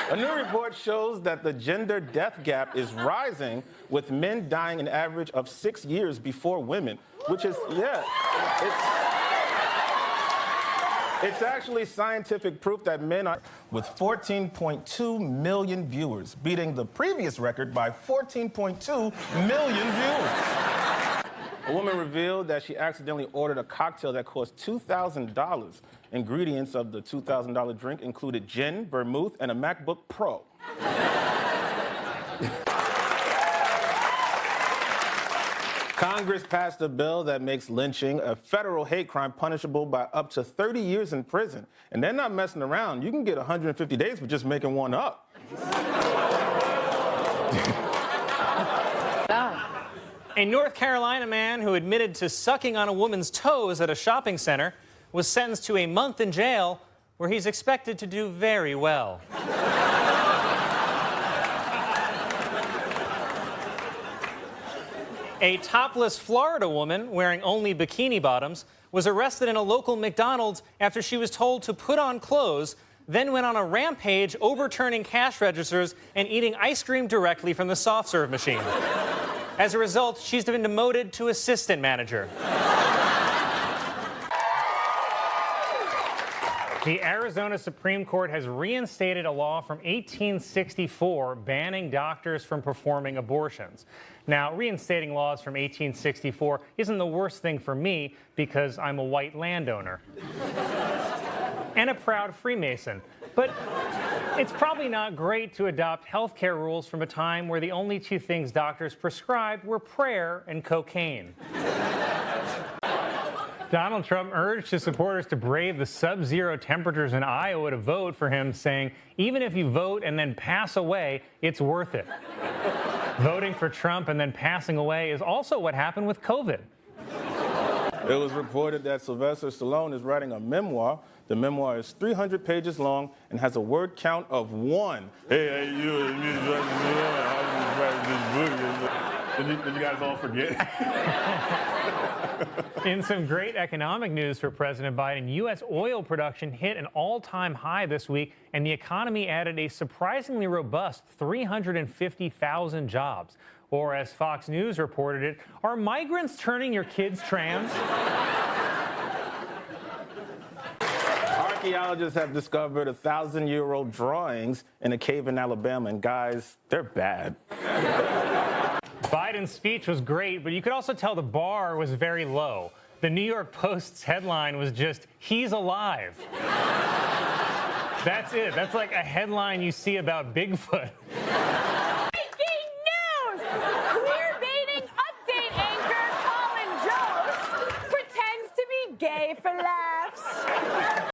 A new report shows that the gender death gap is rising, with men dying an average of 6 years before women, which is, it's actually scientific proof that men are, with 14.2 million viewers, beating the previous record by 14.2 million viewers. A woman revealed that she accidentally ordered a cocktail that cost $2,000. Ingredients of the $2,000 drink included gin, vermouth, and a MacBook Pro. Congress passed a bill that makes lynching a federal hate crime punishable by up to 30 years in prison. And they're not messing around. You can get 150 days for just making one up. A North Carolina man who admitted to sucking on a woman's toes at a shopping center was sentenced to a month in jail, where he's expected to do very well. A topless Florida woman wearing only bikini bottoms was arrested in a local McDonald's after she was told to put on clothes, then went on a rampage overturning cash registers and eating ice cream directly from the soft serve machine. As a result, she's been demoted to assistant manager. The Arizona Supreme Court has reinstated a law from 1864 banning doctors from performing abortions. Now, reinstating laws from 1864 isn't the worst thing for me because I'm a white landowner and a proud Freemason. But it's probably not great to adopt healthcare rules from a time where the only two things doctors prescribed were prayer and cocaine. Donald Trump urged his supporters to brave the sub-zero temperatures in Iowa to vote for him, saying, even if you vote and then pass away, it's worth it. Voting for Trump and then passing away is also what happened with COVID. It was reported that Sylvester Stallone is writing a memoir. The memoir is 300 pages long and has a word count of 1. Hey, you did you guys all forget? In some great economic news for President Biden, U.S. oil production hit an all-time high this week, and the economy added a surprisingly robust 350,000 jobs. Or, as Fox News reported it, are migrants turning your kids trans? Archaeologists have discovered 1,000-year-old drawings in a cave in Alabama, and guys, they're bad. Biden's speech was great, but you could also tell the bar was very low. The New York Post's headline was just, "He's alive." That's it. That's like a headline you see about Bigfoot. Breaking news! Queer-baiting update anchor Colin Jost pretends to be gay for laughs.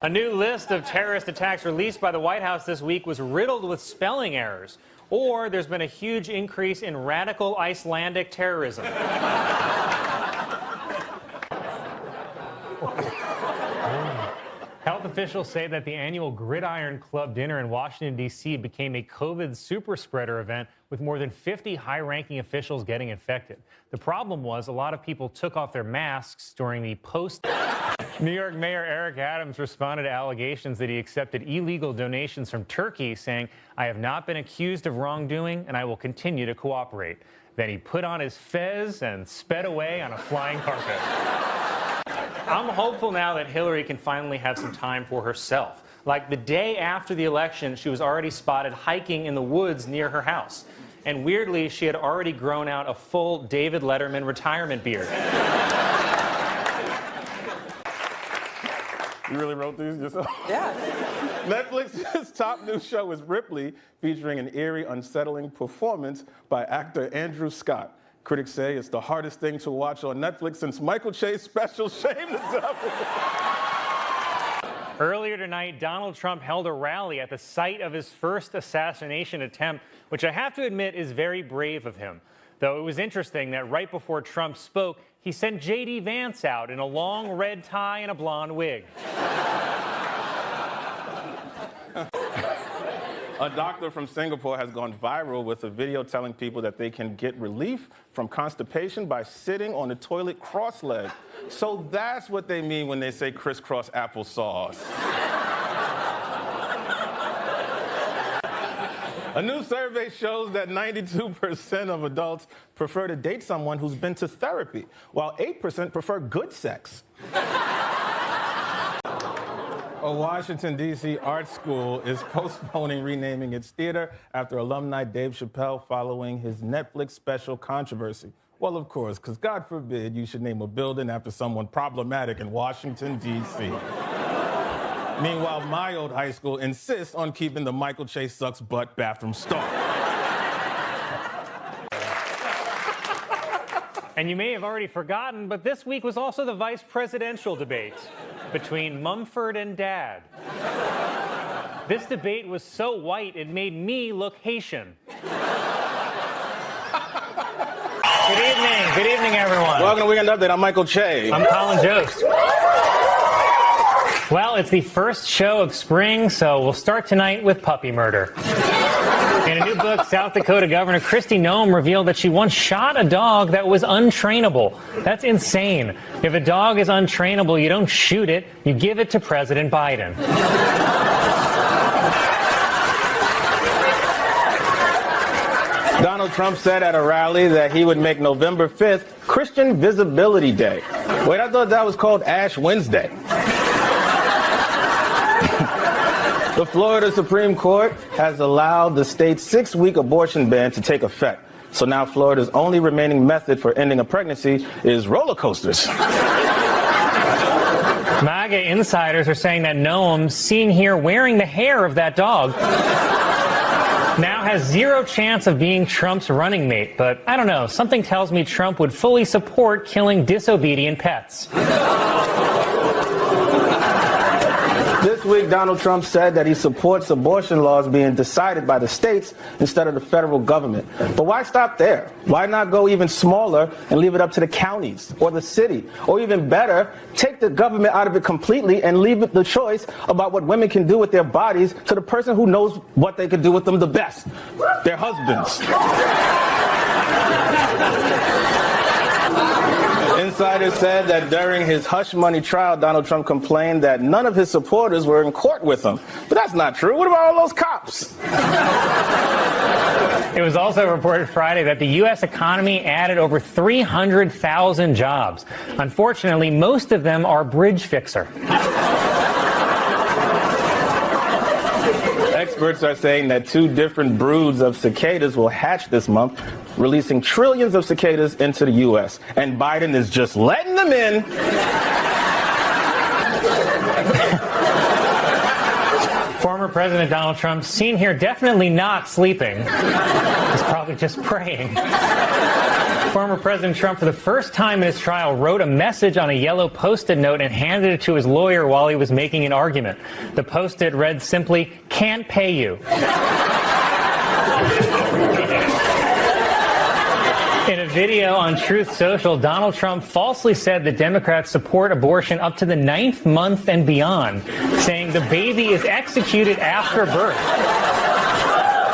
A new list of terrorist attacks released by the White House this week was riddled with spelling errors. Or there's been a huge increase in radical Icelandic terrorism. Health officials say that the annual Gridiron Club dinner in Washington, D.C. became a COVID super spreader event with more than 50 high-ranking officials getting infected. The problem was a lot of people took off their masks during the post... New York Mayor Eric Adams responded to allegations that he accepted illegal donations from Turkey, saying, "I have not been accused of wrongdoing, and I will continue to cooperate." Then he put on his fez and sped away on a flying carpet. I'm hopeful now that Hillary can finally have some time for herself. Like the day after the election, she was already spotted hiking in the woods near her house. And weirdly, she had already grown out a full David Letterman retirement beard. You really wrote these yourself? Yeah. Netflix's top new show is Ripley, featuring an eerie, unsettling performance by actor Andrew Scott. Critics say it's the hardest thing to watch on Netflix since Michael Che's special Shame the Devil. Earlier tonight, Donald Trump held a rally at the site of his first assassination attempt, which I have to admit is very brave of him. Though it was interesting that right before Trump spoke, he sent J.D. Vance out in a long red tie and a blonde wig. A doctor from Singapore has gone viral with a video telling people that they can get relief from constipation by sitting on the toilet cross-legged. So that's what they mean when they say crisscross applesauce. A new survey shows that 92% of adults prefer to date someone who's been to therapy, while 8% prefer good sex. A Washington, D.C. art school is postponing renaming its theater after alumni Dave Chappelle following his Netflix special controversy. Well, of course, because God forbid you should name a building after someone problematic in Washington, D.C. Meanwhile, my old high school insists on keeping the Michael Chase Sucks Butt bathroom stall. And you may have already forgotten, but this week was also the vice presidential debate between Mumford and Dad. This debate was so white, it made me look Haitian. Good evening, everyone. Welcome to Weekend Update. I'm Michael Che. I'm Colin Jost. Well, it's the first show of spring, so we'll start tonight with puppy murder. In a new book, South Dakota Governor Kristi Noem revealed that she once shot a dog that was untrainable. That's insane. If a dog is untrainable, you don't shoot it, you give it to President Biden. Donald Trump said at a rally that he would make November 5th Christian Visibility Day. Wait, I thought that was called Ash Wednesday. The Florida Supreme Court has allowed the state's 6-week abortion ban to take effect. So now Florida's only remaining method for ending a pregnancy is roller coasters. MAGA insiders are saying that Noem, seen here wearing the hair of that dog, now has zero chance of being Trump's running mate. But I don't know, something tells me Trump would fully support killing disobedient pets. This week, Donald Trump said that he supports abortion laws being decided by the states instead of the federal government. But why stop there? Why not go even smaller and leave it up to the counties or the city? Or even better, take the government out of it completely and leave it the choice about what women can do with their bodies to the person who knows what they can do with them the best, their husbands. Insiders said that during his hush money trial, Donald Trump complained that none of his supporters were in court with him. But that's not true. What about all those cops? It was also reported Friday that the U.S. economy added over 300,000 jobs. Unfortunately, most of them are bridge fixer. Experts are saying that 2 different broods of cicadas will hatch this month, releasing trillions of cicadas into the U.S. And Biden is just letting them in. Former President Donald Trump, seen here definitely not sleeping. He's probably just praying. Former President Trump, for the first time in his trial, wrote a message on a yellow Post-it note and handed it to his lawyer while he was making an argument. The Post-it read simply, "Can't pay you." In a video on Truth Social, Donald Trump falsely said that Democrats support abortion up to the 9th month and beyond, saying the baby is executed after birth.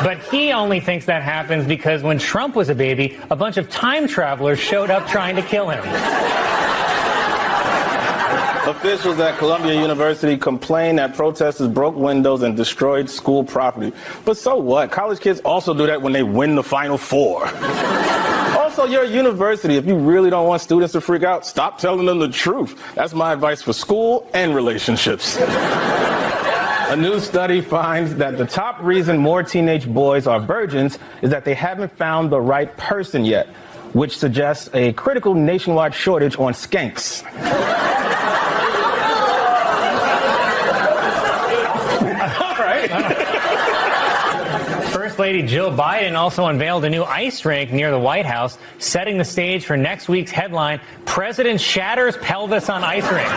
But he only thinks that happens because when Trump was a baby, a bunch of time travelers showed up trying to kill him. Officials at Columbia University complained that protesters broke windows and destroyed school property. But so what? College kids also do that when they win the Final Four. Also, you're a university. If you really don't want students to freak out, stop telling them the truth. That's my advice for school and relationships. A new study finds that the top reason more teenage boys are virgins is that they haven't found the right person yet, which suggests a critical nationwide shortage on skanks. All right. First Lady Jill Biden also unveiled a new ice rink near the White House, setting the stage for next week's headline, "President Shatters Pelvis on Ice Rink."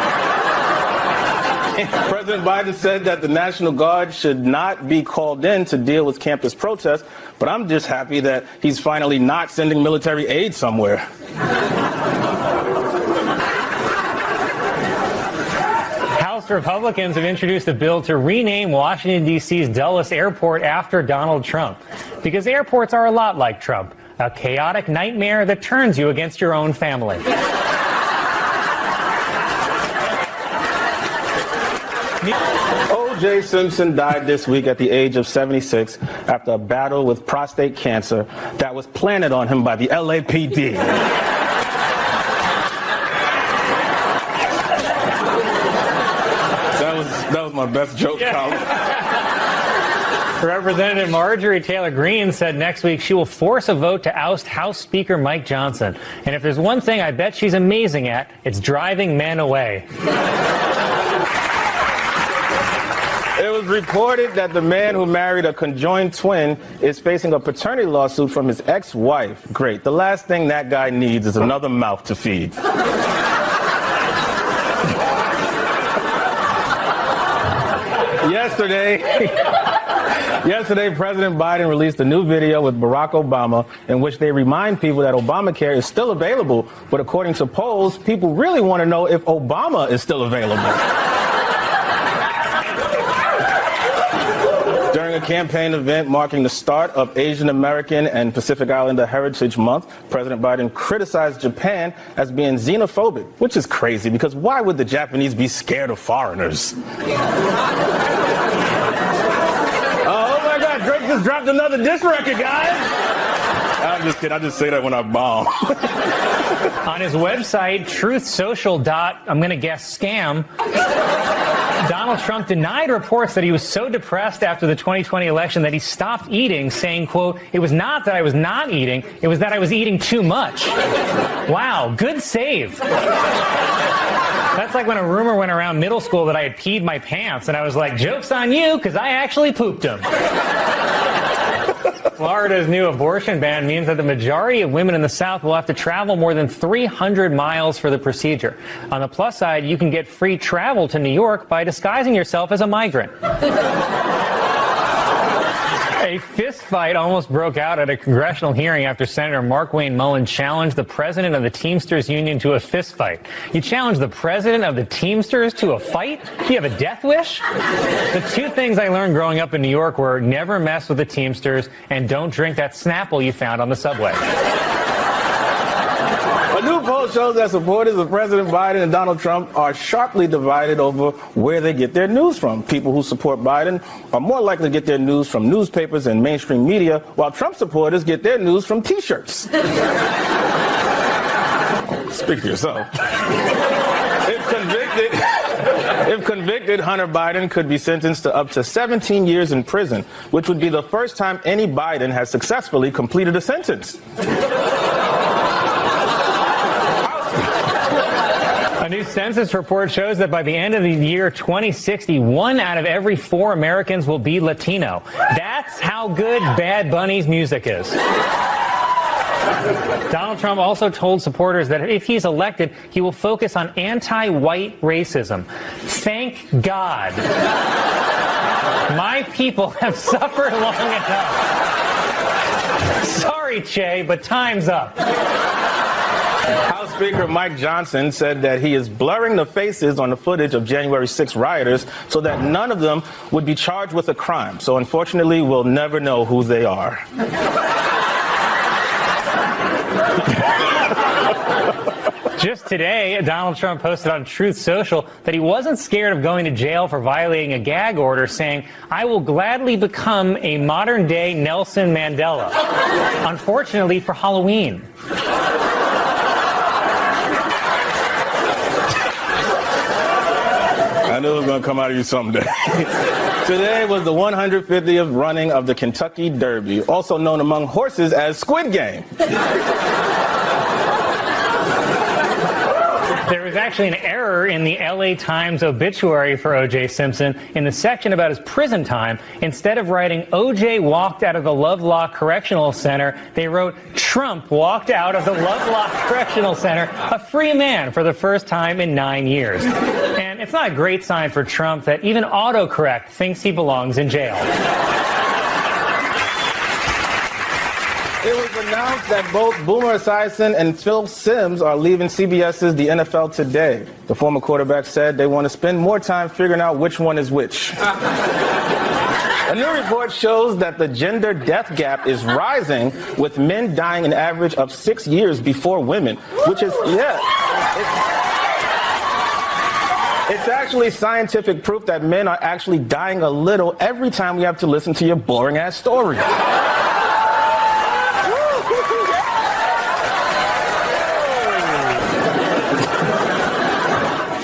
President Biden said that the National Guard should not be called in to deal with campus protests, but I'm just happy that he's finally not sending military aid somewhere. House Republicans have introduced a bill to rename Washington, D.C.'s Dulles Airport after Donald Trump, because airports are a lot like Trump, a chaotic nightmare that turns you against your own family. Oh O.J. Simpson died this week at the age of 76 after a battle with prostate cancer that was planted on him by the LAPD. That was my best joke, Colin. Representative Marjorie Taylor Greene said next week she will force a vote to oust House Speaker Mike Johnson. And if there's one thing I bet she's amazing at, it's driving men away. It was reported that the man who married a conjoined twin is facing a paternity lawsuit from his ex-wife. Great. The last thing that guy needs is another mouth to feed. Yesterday, President Biden released a new video with Barack Obama in which they remind people that Obamacare is still available, but according to polls, people really want to know if Obama is still available. During a campaign event marking the start of Asian American and Pacific Islander Heritage Month, President Biden criticized Japan as being xenophobic, which is crazy because why would the Japanese be scared of foreigners? Oh my God, Drake just dropped another diss record, guys. I'm just kidding. I just say that when I bomb. On his website, I'm going to guess scam, Donald Trump denied reports that he was so depressed after the 2020 election that he stopped eating, saying, quote, "It was not that I was not eating, it was that I was eating too much." Wow, good save. That's like when a rumor went around middle school that I had peed my pants, and I was like, joke's on you, because I actually pooped them. Florida's new abortion ban means that the majority of women in the South will have to travel more than 300 miles for the procedure. On the plus side, you can get free travel to New York by disguising yourself as a migrant. A fist fight almost broke out at a congressional hearing after Senator Mark Wayne Mullen challenged the president of the Teamsters Union to a fist fight. You challenge the president of the Teamsters to a fight? Do you have a death wish? The two things I learned growing up in New York were never mess with the Teamsters and don't drink that Snapple you found on the subway. A new poll shows that supporters of President Biden and Donald Trump are sharply divided over where they get their news from. People who support Biden are more likely to get their news from newspapers and mainstream media, while Trump supporters get their news from T-shirts. Speak for yourself. If convicted, Hunter Biden could be sentenced to up to 17 years in prison, which would be the first time any Biden has successfully completed a sentence. A new census report shows that by the end of the year 2060, 1 out of every 4 Americans will be Latino. That's how good Bad Bunny's music is. Donald Trump also told supporters that if he's elected, he will focus on anti-white racism. Thank God. My people have suffered long enough. Sorry, Che, but time's up. House Speaker Mike Johnson said that he is blurring the faces on the footage of January 6 rioters so that none of them would be charged with a crime. So unfortunately, we'll never know who they are. Just today, Donald Trump posted on Truth Social that he wasn't scared of going to jail for violating a gag order, saying, "I will gladly become a modern-day Nelson Mandela." Unfortunately for Halloween. I knew it was going to come out of you someday. Today was the 150th running of the Kentucky Derby, also known among horses as Squid Game. There was actually an error in the LA Times obituary for O.J. Simpson. In the section about his prison time, instead of writing O.J. walked out of the Lovelock Correctional Center, they wrote Trump walked out of the Lovelock Correctional Center, a free man for the first time in 9 years. And it's not a great sign for Trump that even autocorrect thinks he belongs in jail. It was announced that both Boomer Esiason and Phil Simms are leaving CBS's The NFL Today. The former quarterback said they want to spend more time figuring out which one is which. A new report shows that the gender death gap is rising, with men dying an average of 6 years before women, which is, It's actually scientific proof that men are actually dying a little every time we have to listen to your boring-ass stories.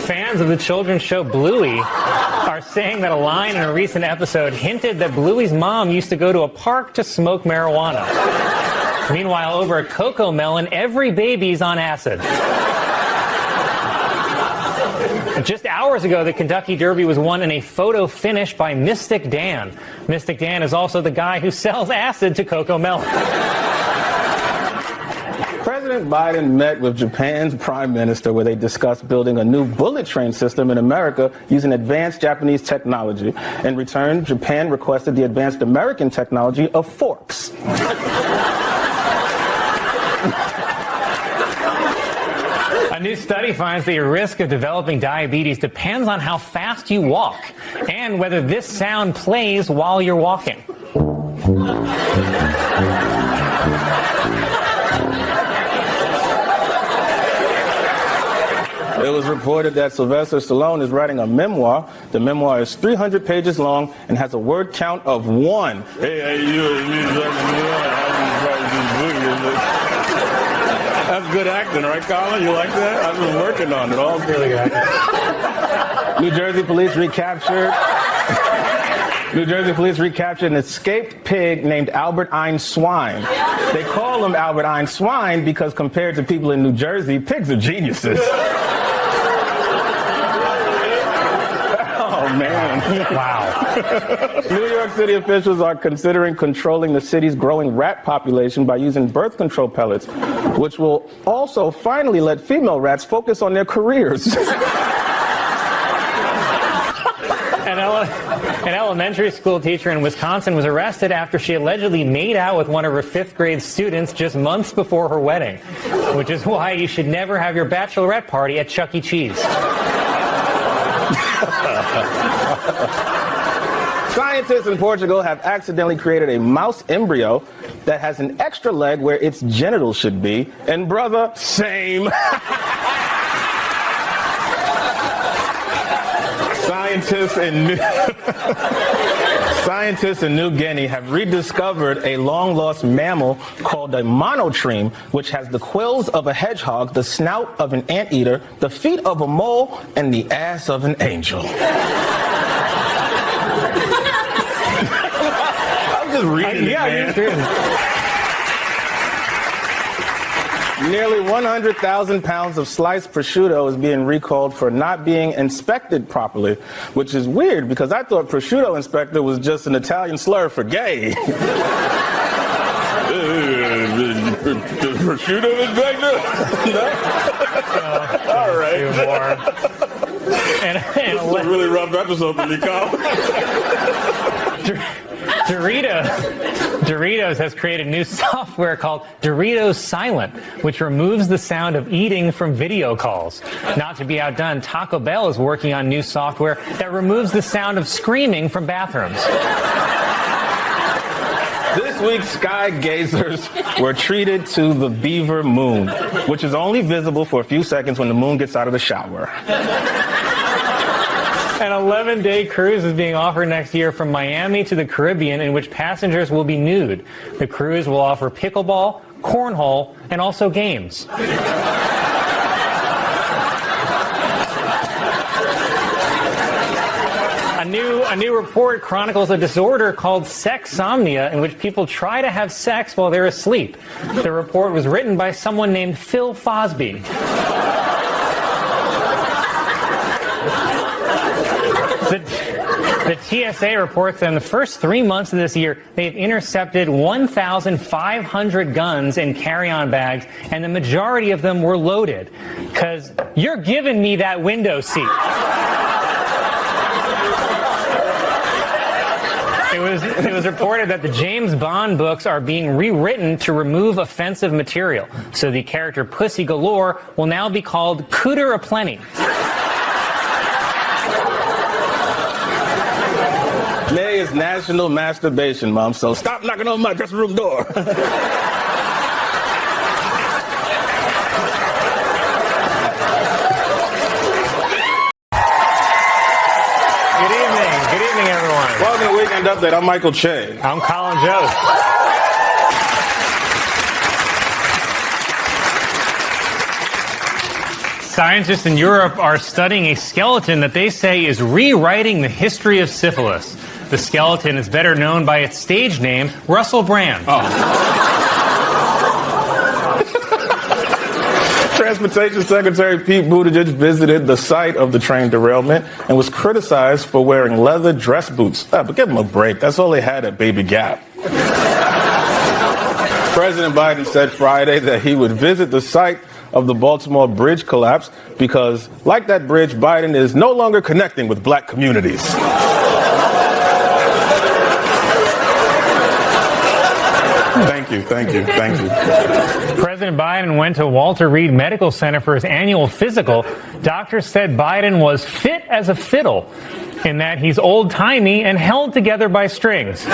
Fans of the children's show Bluey are saying that a line in a recent episode hinted that Bluey's mom used to go to a park to smoke marijuana. Meanwhile, over at Coco Melon, every baby's on acid. Just hours ago, the Kentucky Derby was won in a photo finish by Mystic Dan. Mystic Dan is also the guy who sells acid to Coco Melon. President Biden met with Japan's prime minister where they discussed building a new bullet train system in America using advanced Japanese technology. In return, Japan requested the advanced American technology of forks. A new study finds that your risk of developing diabetes depends on how fast you walk and whether this sound plays while you're walking. It was reported that Sylvester Stallone is writing a memoir. The memoir is 300 pages long and has a word count of 1. That's good acting, right, Colin? You like that? I've been working on it all. Really good. New Jersey police recaptured an escaped pig named Albert Einstein. They call him Albert Einstein because compared to people in New Jersey, pigs are geniuses. Oh, man. Wow. New York City officials are considering controlling the city's growing rat population by using birth control pellets, which will also finally let female rats focus on their careers. An elementary school teacher in Wisconsin was arrested after she allegedly made out with one of her 5th grade students just months before her wedding, which is why you should never have your bachelorette party at Chuck E. Cheese. Scientists in Portugal have accidentally created a mouse embryo that has an extra leg where its genitals should be. And brother, same. Scientists in New Guinea have rediscovered a long-lost mammal called a monotreme, which has the quills of a hedgehog, the snout of an anteater, the feet of a mole, and the ass of an angel. I'm just reading it, man. Nearly 100,000 pounds of sliced prosciutto is being recalled for not being inspected properly, which is weird because I thought prosciutto inspector was just an Italian slur for gay. Prosciutto inspector? No? All right. And this is a really rough episode for me, Carl. Doritos has created new software called Doritos Silent, which removes the sound of eating from video calls. Not to be outdone, Taco Bell is working on new software that removes the sound of screaming from bathrooms. This week, sky gazers were treated to the beaver moon, which is only visible for a few seconds when the moon gets out of the shower. An 11-day cruise is being offered next year from Miami to the Caribbean, in which passengers will be nude. The cruise will offer pickleball, cornhole, and also games. A new report chronicles a disorder called sexsomnia, in which people try to have sex while they're asleep. The report was written by someone named Phil Fosby. The TSA reports that in the first 3 months of this year, they've intercepted 1,500 guns in carry-on bags, and the majority of them were loaded. Because you're giving me that window seat. It was reported that the James Bond books are being rewritten to remove offensive material. So the character Pussy Galore will now be called Cooter Aplenty. May is National Masturbation Month, so stop knocking on my dressing room door. Grand update. I'm Michael Che. I'm Colin Jost. Scientists in Europe are studying a skeleton that they say is rewriting the history of syphilis. The skeleton is better known by its stage name, Russell Brand. Transportation Secretary Pete Buttigieg visited the site of the train derailment and was criticized for wearing leather dress boots. But give him a break. That's all they had at Baby Gap. President Biden said Friday that he would visit the site of the Baltimore bridge collapse because, like that bridge, Biden is no longer connecting with black communities. Thank you. President Biden went to Walter Reed Medical Center for his annual physical. Doctors said Biden was fit as a fiddle, in that he's old-timey and held together by strings.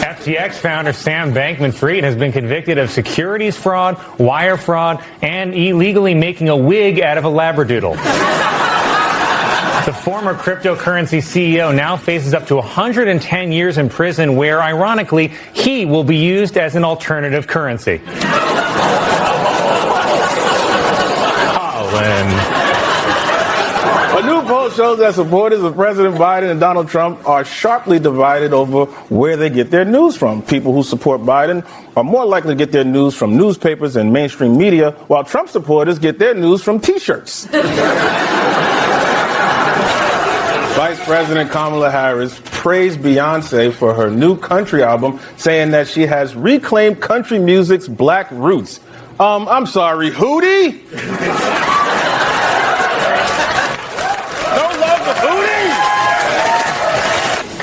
FTX founder Sam Bankman-Fried has been convicted of securities fraud, wire fraud, and illegally making a wig out of a labradoodle. The former cryptocurrency CEO now faces up to 110 years in prison, where, ironically, he will be used as an alternative currency. A new poll shows that supporters of President Biden and Donald Trump are sharply divided over where they get their news from. People who support Biden are more likely to get their news from newspapers and mainstream media, while Trump supporters get their news from T-shirts. Vice President Kamala Harris praised Beyonce for her new country album, saying that she has reclaimed country music's black roots. I'm sorry, Hootie? No love for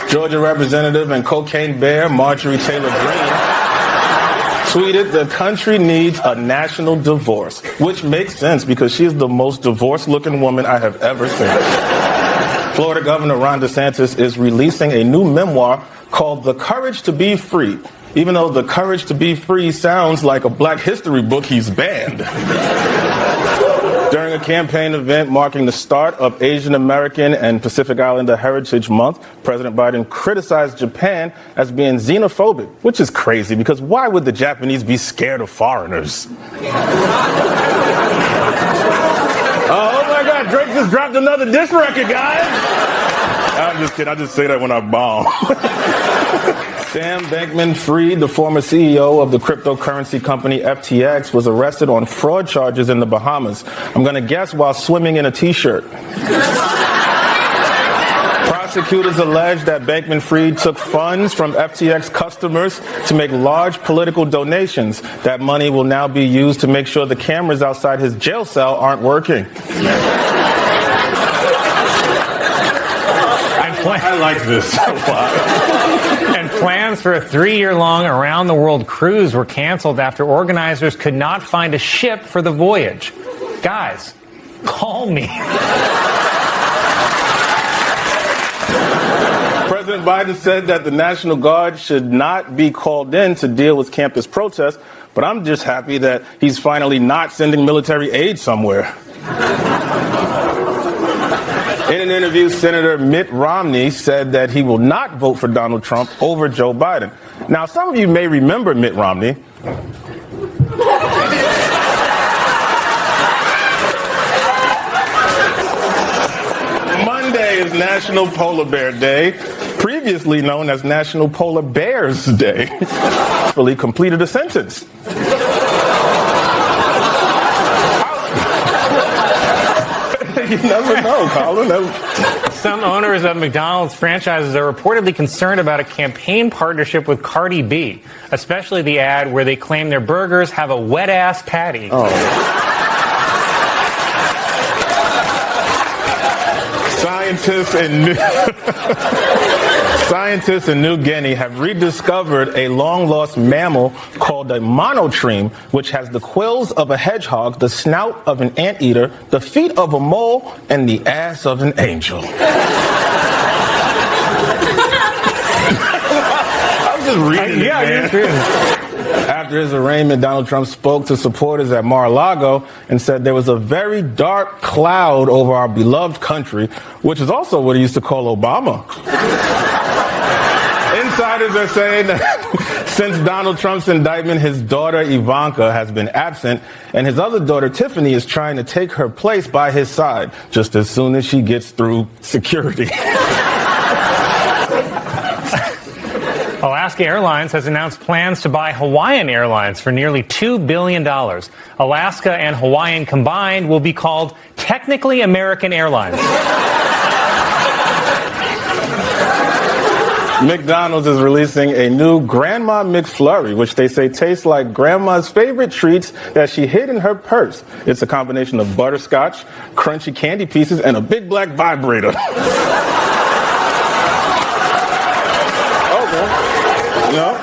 Hootie? Georgia Representative and cocaine bear Marjorie Taylor Greene tweeted, "The country needs a national divorce," which makes sense because she's the most divorced-looking woman I have ever seen. Florida Governor Ron DeSantis is releasing a new memoir called The Courage to Be Free. Even though The Courage to Be Free sounds like a Black history book, he's banned. During a campaign event marking the start of Asian American and Pacific Islander Heritage Month, President Biden criticized Japan as being xenophobic, which is crazy because why would the Japanese be scared of foreigners? Oh my God, Drake just dropped another diss record, guys. I'm just kidding. I just say that when I bomb. Sam Bankman-Fried, the former CEO of the cryptocurrency company FTX, was arrested on fraud charges in the Bahamas. I'm going to guess while swimming in a T-shirt. Prosecutors allege that Bankman-Fried took funds from FTX customers to make large political donations. That money will now be used to make sure the cameras outside his jail cell aren't working. I like this a lot. And plans for a 3-year-long around-the-world cruise were canceled after organizers could not find a ship for the voyage. Guys, call me. President Biden said that the National Guard should not be called in to deal with campus protests, but I'm just happy that he's finally not sending military aid somewhere. In an interview, Senator Mitt Romney said that he will not vote for Donald Trump over Joe Biden. Now, some of you may remember Mitt Romney. Monday is National Polar Bear Day, previously known as National Polar Bears Day. Fully completed a sentence. You never know, Colin. Some owners of McDonald's franchises are reportedly concerned about a campaign partnership with Cardi B, especially the ad where they claim their burgers have a wet-ass patty. Oh. Scientists in New Guinea have rediscovered a long-lost mammal called a monotreme, which has the quills of a hedgehog, the snout of an anteater, the feet of a mole, and the ass of an angel. I'm just reading it, Yeah, man. you're just reading it. After his arraignment, Donald Trump spoke to supporters at Mar-a-Lago and said there was a very dark cloud over our beloved country, which is also what he used to call Obama. Insiders are saying that since Donald Trump's indictment, his daughter Ivanka has been absent, and his other daughter Tiffany is trying to take her place by his side just as soon as she gets through security. Alaska Airlines has announced plans to buy Hawaiian Airlines for nearly $2 billion. Alaska and Hawaiian combined will be called Technically American Airlines. McDonald's is releasing a new Grandma McFlurry, which they say tastes like Grandma's favorite treats that she hid in her purse. It's a combination of butterscotch, crunchy candy pieces, and a big black vibrator. No.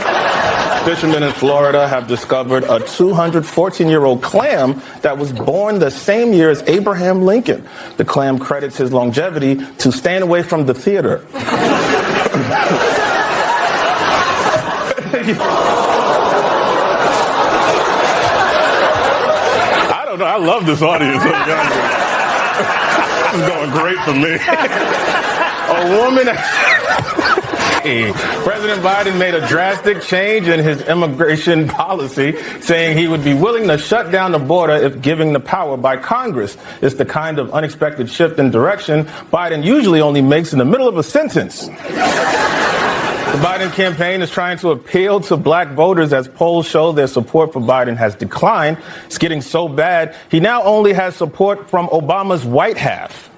Fishermen in Florida have discovered a 214-year-old clam that was born the same year as Abraham Lincoln. The clam credits his longevity to staying away from the theater. I don't know. I love this audience. This is going great for me. A woman... President Biden made a drastic change in his immigration policy, saying he would be willing to shut down the border if given the power by Congress. It's the kind of unexpected shift in direction Biden usually only makes in the middle of a sentence. The Biden campaign is trying to appeal to black voters as polls show their support for Biden has declined. It's getting so bad, he now only has support from Obama's white half.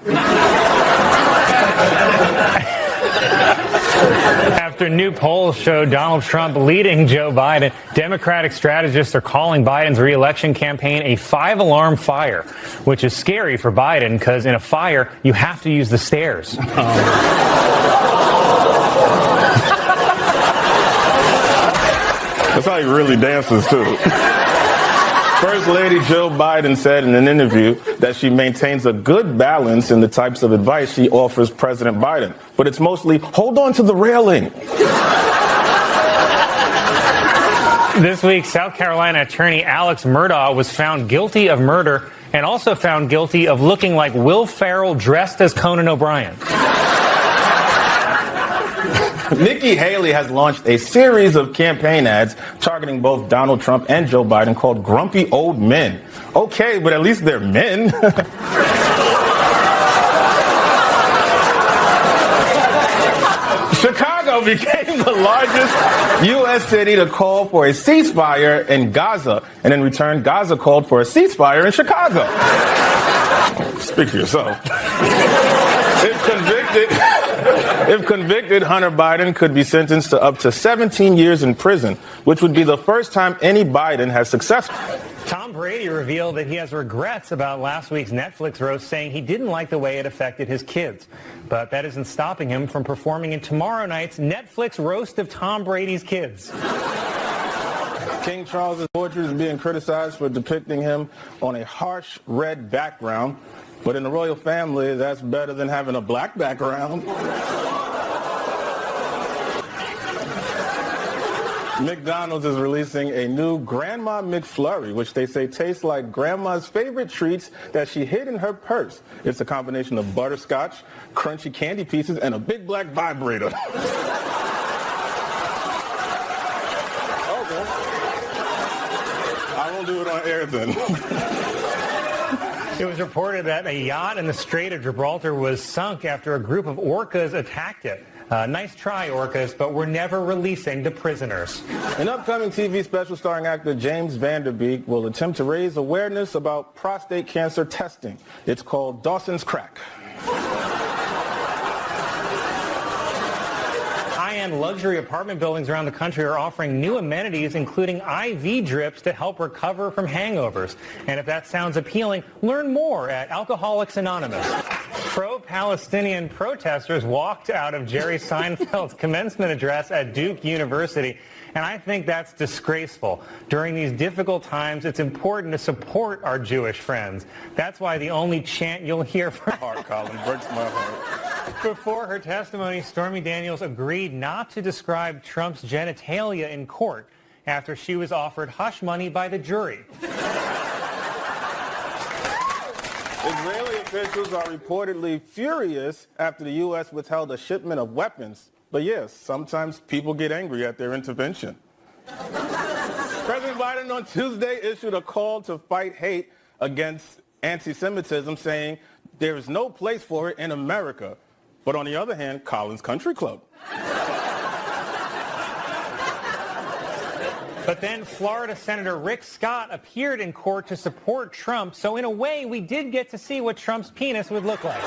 After new polls show Donald Trump leading Joe Biden, Democratic strategists are calling Biden's re-election campaign a five-alarm fire, which is scary for Biden because in a fire, you have to use the stairs. That's how he really dances, too. First Lady Jill Biden said in an interview that she maintains a good balance in the types of advice she offers President Biden. But it's mostly, hold on to the railing. This week, South Carolina attorney Alex Murdaugh was found guilty of murder and also found guilty of looking like Will Ferrell dressed as Conan O'Brien. Nikki Haley has launched a series of campaign ads targeting both Donald Trump and Joe Biden called Grumpy Old Men. Okay, but at least they're men. Chicago became the largest U.S. city to call for a ceasefire in Gaza. And in return, Gaza called for a ceasefire in Chicago. Speak for yourself. If convicted, Hunter Biden could be sentenced to up to 17 years in prison, which would be the first time any Biden has successfully. Tom Brady revealed that he has regrets about last week's Netflix roast, saying he didn't like the way it affected his kids. But that isn't stopping him from performing in tomorrow night's Netflix roast of Tom Brady's kids. King Charles's portrait is being criticized for depicting him on a harsh red background. But in the royal family, that's better than having a black background. McDonald's is releasing a new Grandma McFlurry, which they say tastes like Grandma's favorite treats that she hid in her purse. It's a combination of butterscotch, crunchy candy pieces, and a big black vibrator. Okay. I won't do it on air then. It was reported that a yacht in the Strait of Gibraltar was sunk after a group of orcas attacked it. Nice try, orcas, but we're never releasing the prisoners. An upcoming TV special starring actor James Vanderbeek will attempt to raise awareness about prostate cancer testing. It's called Dawson's Crack. High-end luxury apartment buildings around the country are offering new amenities, including IV drips to help recover from hangovers. And if that sounds appealing, learn more at Alcoholics Anonymous. Pro-Palestinian protesters walked out of Jerry Seinfeld's commencement address at Duke University. And I think that's disgraceful. During these difficult times, it's important to support our Jewish friends. That's why the only chant you'll hear from... Heart, Colin, breaks my heart. Before her testimony, Stormy Daniels agreed not to describe Trump's genitalia in court after she was offered hush money by the jury. Israeli officials are reportedly furious after the U.S. withheld a shipment of weapons. But yes, sometimes people get angry at their intervention. President Biden on Tuesday issued a call to fight hate against anti-Semitism, saying there is no place for it in America. But on the other hand, Collins Country Club. But then Florida Senator Rick Scott appeared in court to support Trump, so in a way, we did get to see what Trump's penis would look like.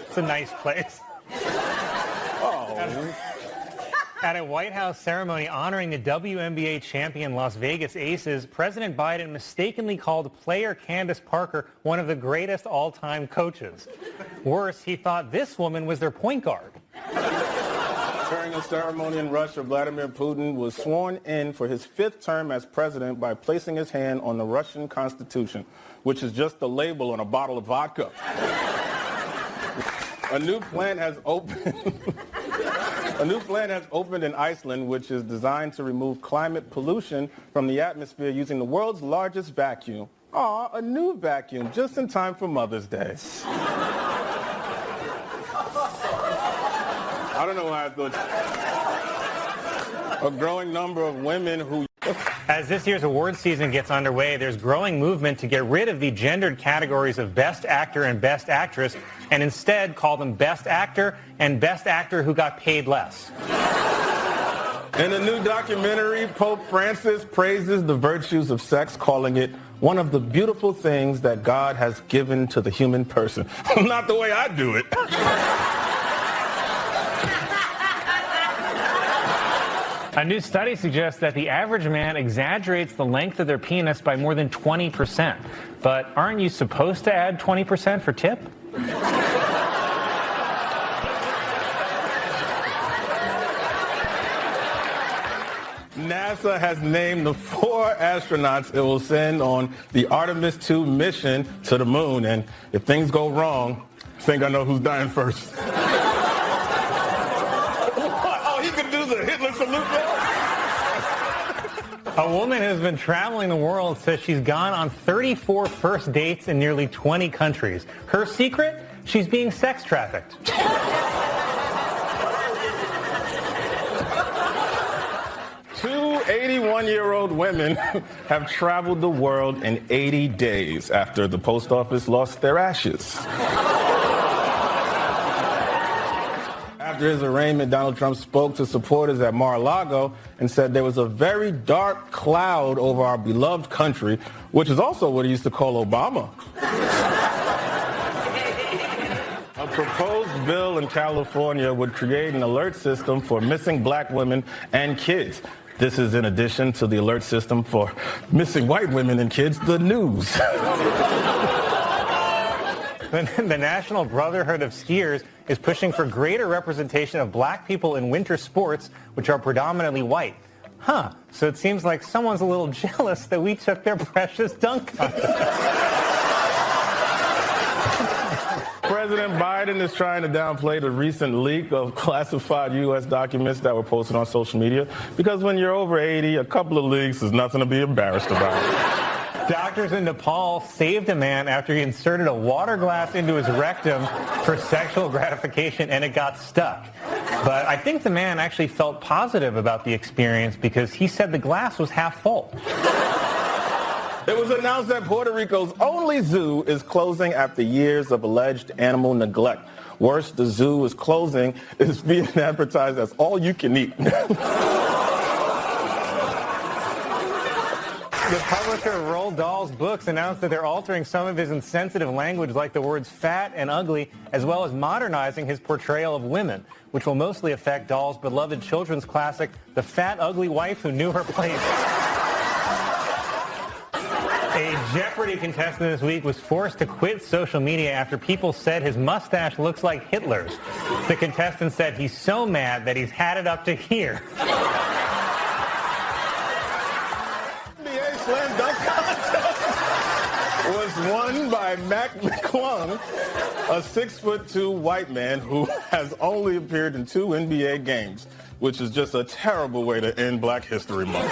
It's a nice place. Oh. At a White House ceremony honoring the WNBA champion Las Vegas Aces, President Biden mistakenly called player Candace Parker one of the greatest all-time coaches. Worse, he thought this woman was their point guard. During a ceremony in Russia, Vladimir Putin was sworn in for his 5th term as president by placing his hand on the Russian Constitution, which is just a label on a bottle of vodka. A new plant has opened in Iceland, which is designed to remove climate pollution from the atmosphere using the world's largest vacuum. Aw, a new vacuum, just in time for Mother's Day. I don't know why I thought a growing number of women who... As this year's award season gets underway, there's growing movement to get rid of the gendered categories of Best Actor and Best Actress and instead call them Best Actor and Best Actor who got paid less. In a new documentary, Pope Francis praises the virtues of sex, calling it one of the beautiful things that God has given to the human person. Not the way I do it. A new study suggests that the average man exaggerates the length of their penis by more than 20%. But aren't you supposed to add 20% for tip? NASA has named the 4 astronauts it will send on the Artemis 2 mission to the moon. And if things go wrong, I think I know who's dying first. Oh, he could do the Hitler salute there? A woman who's been traveling the world says she's gone on 34 first dates in nearly 20 countries. Her secret? She's being sex trafficked. 2 81-year-old women have traveled the world in 80 days after the post office lost their ashes. After his arraignment, Donald Trump spoke to supporters at Mar-a-Lago and said there was a very dark cloud over our beloved country, which is also what he used to call Obama. A proposed bill in California would create an alert system for missing black women and kids. This is in addition to the alert system for missing white women and kids, the news. The National Brotherhood of Skiers is pushing for greater representation of black people in winter sports, which are predominantly white. Huh, so it seems like someone's a little jealous that we took their precious dunk contest. President Biden is trying to downplay the recent leak of classified U.S. documents that were posted on social media because when you're over 80, a couple of leaks is nothing to be embarrassed about. Doctors in Nepal saved a man after he inserted a water glass into his rectum for sexual gratification and it got stuck. But I think the man actually felt positive about the experience because he said the glass was half full. It was announced that Puerto Rico's only zoo is closing after years of alleged animal neglect. Worse, the zoo is closing is being advertised as all you can eat. The publisher of Roald Dahl's books announced that they're altering some of his insensitive language like the words fat and ugly, as well as modernizing his portrayal of women, which will mostly affect Dahl's beloved children's classic, The Fat Ugly Wife Who Knew Her Place. A Jeopardy contestant this week was forced to quit social media after people said his mustache looks like Hitler's. The contestant said he's so mad that he's had it up to here. NBA Slam Dunk Contest. was won by Mac McClung, a 6'2" white man who has only appeared in 2 NBA games, which is just a terrible way to end Black History Month.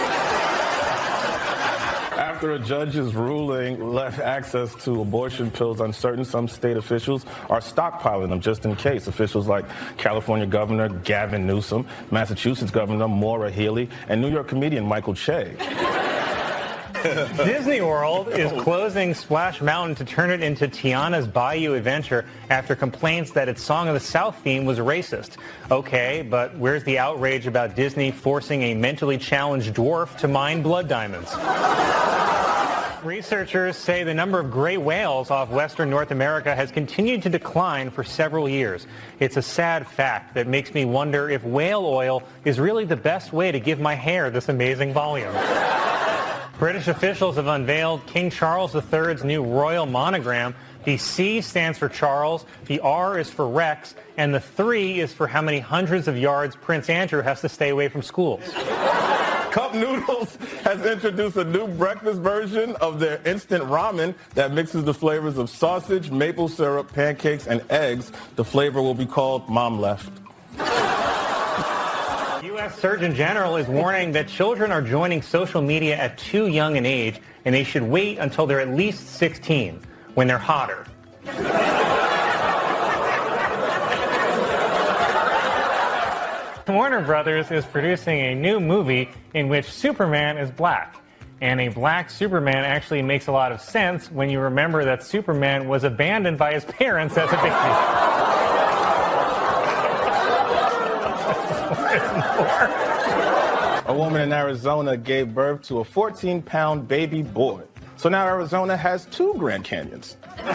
After a judge's ruling left access to abortion pills uncertain, some state officials are stockpiling them just in case. Officials like California Governor Gavin Newsom, Massachusetts Governor Maura Healey, and New York comedian Michael Che. Disney World is closing Splash Mountain to turn it into Tiana's Bayou Adventure after complaints that its Song of the South theme was racist. Okay, but where's the outrage about Disney forcing a mentally challenged dwarf to mine blood diamonds? Researchers say the number of gray whales off western North America has continued to decline for several years. It's a sad fact that makes me wonder if whale oil is really the best way to give my hair this amazing volume. British officials have unveiled King Charles III's new royal monogram. The C stands for Charles, the R is for Rex, and the 3 is for how many hundreds of yards Prince Andrew has to stay away from schools. Cup Noodles has introduced a new breakfast version of their instant ramen that mixes the flavors of sausage, maple syrup, pancakes, and eggs. The flavor will be called Mom Left. U.S. Surgeon General is warning that children are joining social media at too young an age, and they should wait until they're at least 16, when they're hotter. Warner Brothers is producing a new movie in which Superman is black. And a black Superman actually makes a lot of sense when you remember that Superman was abandoned by his parents as a baby. A woman in Arizona gave birth to a 14-pound baby boy. So now Arizona has 2 Grand Canyons. It's a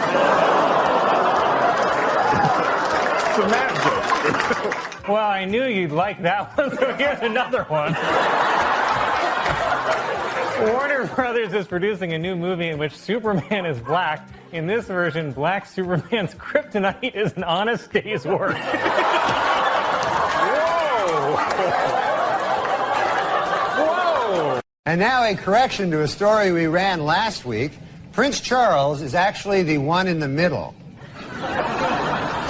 math joke. Well, I knew you'd like that one, so here's another one. Warner Brothers is producing a new movie in which Superman is black. In this version, black Superman's kryptonite is an honest day's work. Whoa! And now a correction to a story we ran last week. Prince Charles is actually the one in the middle.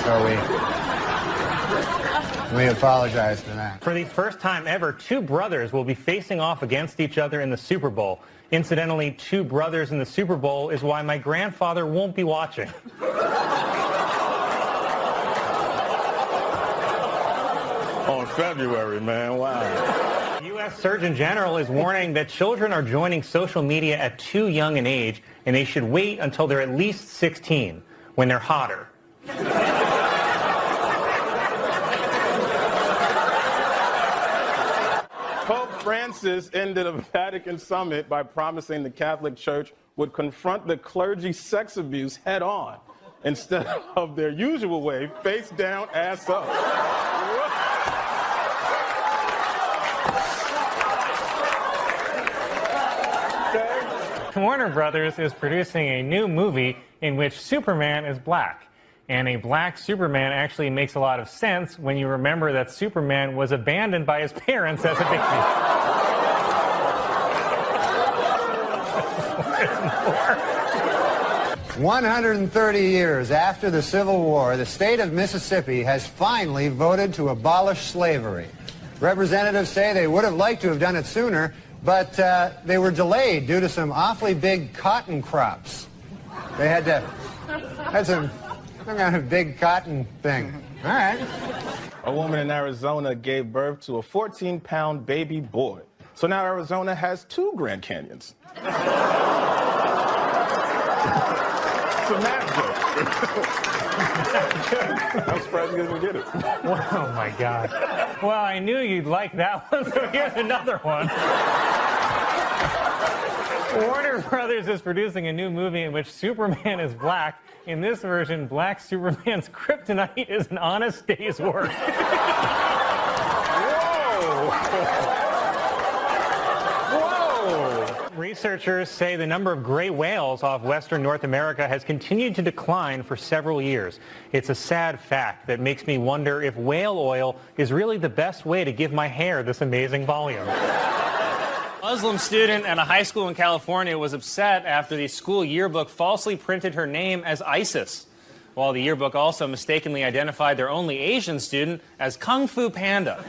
So we apologize for that. For the first time ever, 2 brothers will be facing off against each other in the Super Bowl. Incidentally, 2 brothers in the Super Bowl is why my grandfather won't be watching. On February, man, wow. U.S. Surgeon General is warning that children are joining social media at too young an age, and they should wait until they're at least 16, when they're hotter. Pope Francis ended a Vatican summit by promising the Catholic Church would confront the clergy sex abuse head on instead of their usual way, face down, ass up. Warner Brothers is producing a new movie in which Superman is black. And a black Superman actually makes a lot of sense when you remember that Superman was abandoned by his parents as a baby. 130 years after the Civil War, the state of Mississippi has finally voted to abolish slavery. Representatives say they would have liked to have done it sooner, but they were delayed due to some awfully big cotton crops. They had some kind of big cotton thing. All right. A woman in Arizona gave birth to a 14-pound baby boy. So now Arizona has 2 Grand Canyons. It's a math joke. I'm surprised you didn't get it. Oh, my God. Well, I knew you'd like that one, so here's another one. Warner Brothers is producing a new movie in which Superman is black. In this version, black Superman's kryptonite is an honest day's work. Whoa! Researchers say the number of gray whales off western North America has continued to decline for several years. It's a sad fact that makes me wonder if whale oil is really the best way to give my hair this amazing volume. Muslim student at a high school in California was upset after the school yearbook falsely printed her name as ISIS, while the yearbook also mistakenly identified their only Asian student as Kung Fu Panda.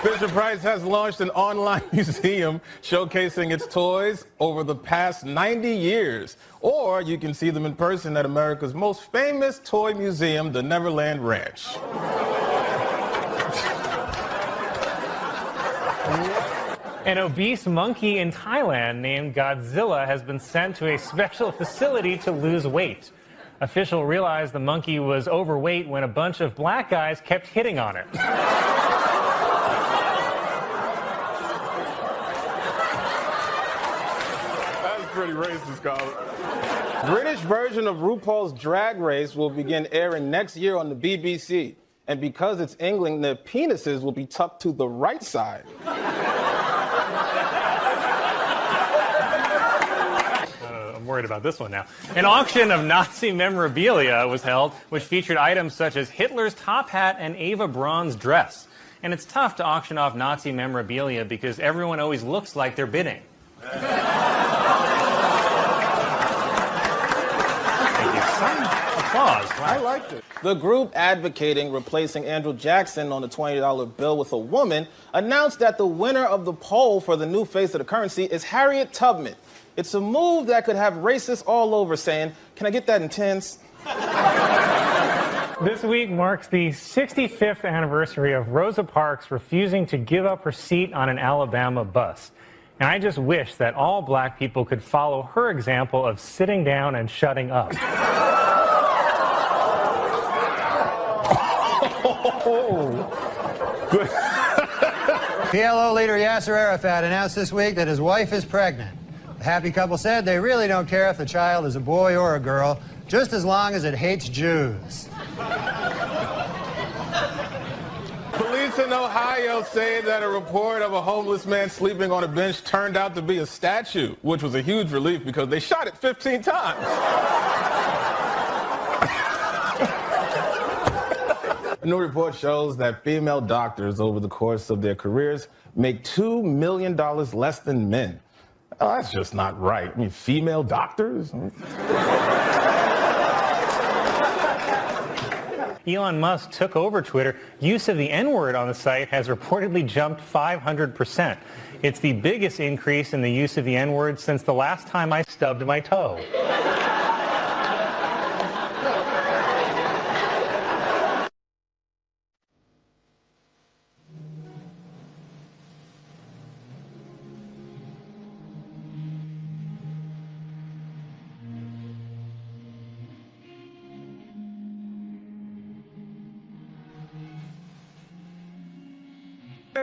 Fisher-Price has launched an online museum showcasing its toys over the past 90 years. Or you can see them in person at America's most famous toy museum, the Neverland Ranch. An obese monkey in Thailand named Godzilla has been sent to a special facility to lose weight. Officials realized the monkey was overweight when a bunch of black guys kept hitting on it. Pretty racist, Colin. British version of RuPaul's Drag Race will begin airing next year on the BBC. And because it's England, their penises will be tucked to the right side. I'm worried about this one now. An auction of Nazi memorabilia was held, which featured items such as Hitler's top hat and Eva Braun's dress. And it's tough to auction off Nazi memorabilia because everyone always looks like they're bidding. Applause. Wow. I liked it. The group advocating replacing Andrew Jackson on the $20 bill with a woman announced that the winner of the poll for the new face of the currency is Harriet Tubman. It's a move that could have racists all over saying, "Can I get that in tens?" This week marks the 65th anniversary of Rosa Parks refusing to give up her seat on an Alabama bus. And I just wish that all black people could follow her example of sitting down and shutting up. PLO leader Yasser Arafat announced this week that his wife is pregnant. The happy couple said they really don't care if the child is a boy or a girl, just as long as it hates Jews. Police in Ohio say that a report of a homeless man sleeping on a bench turned out to be a statue, which was a huge relief because they shot it 15 times. A new report shows that female doctors over the course of their careers make $2 million less than men. Oh, that's just not right. I mean, female doctors? Elon Musk took over Twitter. Use of the N-word on the site has reportedly jumped 500%. It's the biggest increase in the use of the N-word since the last time I stubbed my toe.